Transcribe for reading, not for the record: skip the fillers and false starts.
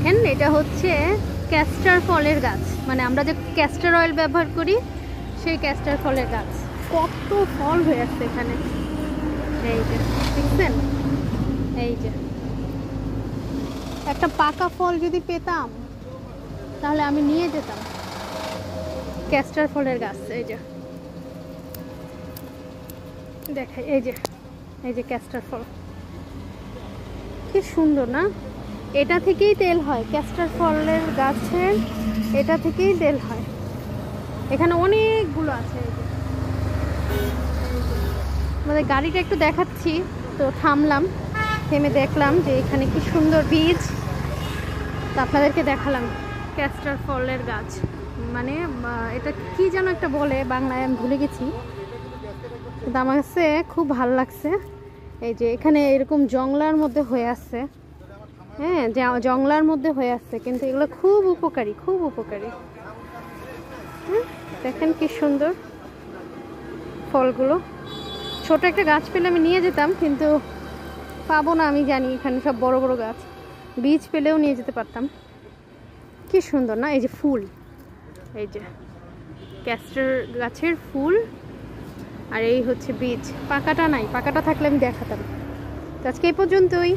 দেখেন এটা হচ্ছে ক্যাস্টার ফলের গাছ, মানে আমরা যে ক্যাস্টার অয়েল ব্যবহার করি সেই ক্যাস্টার ফলের গাছ। কত ফল হয়ে আসছে এখানে, এই যে দেখছেন, এই যে একটা পাকা ফল যদি পেতাম তাহলে আমি নিয়ে যেতাম। ক্যাস্টার ফলের গাছ, এই যে দেখাই, এই যে ক্যাস্টার ফল, কি সুন্দর না? এটা থেকেই তেল হয়, ক্যাস্টার ফলের গাছের এটা থেকেই তেল হয়। এখানে অনেকগুলো আছে। এই যে আমাদের গাড়িটা একটু দেখাচ্ছি, তো থামলাম, থেমে দেখলাম যে এখানে কি সুন্দর বীজ, তো আপনাদেরকে দেখালাম। ক্যাস্টার ফলের গাছ, মানে এটা কি যেন একটা বলে বাংলায়, আমি ভুলে গেছি, কিন্তু আমার কাছে খুব ভালো লাগছে। এই যে এখানে এরকম জংলার মধ্যে হয়ে আছে, হ্যাঁ জংলার মধ্যে হয়ে আছে, কিন্তু এগুলো খুব উপকারী, খুব উপকারী। দেখেন কি সুন্দর ফলগুলো। ছোট একটা গাছ পেলে আমি নিয়ে যেতাম, কিন্তু পাবো না আমি জানি, এখানে সব বড় বড় গাছ, বীজ পেলেও নিয়ে যেতে পারতাম। কি সুন্দর না? এই যে ফুল, এই যে ক্যাস্টার গাছের ফুল, আর এই হচ্ছে বীজ। পাকাটা নাই, পাকাটা থাকলে আমি দেখাতাম। তো আজকে এই পর্যন্তই।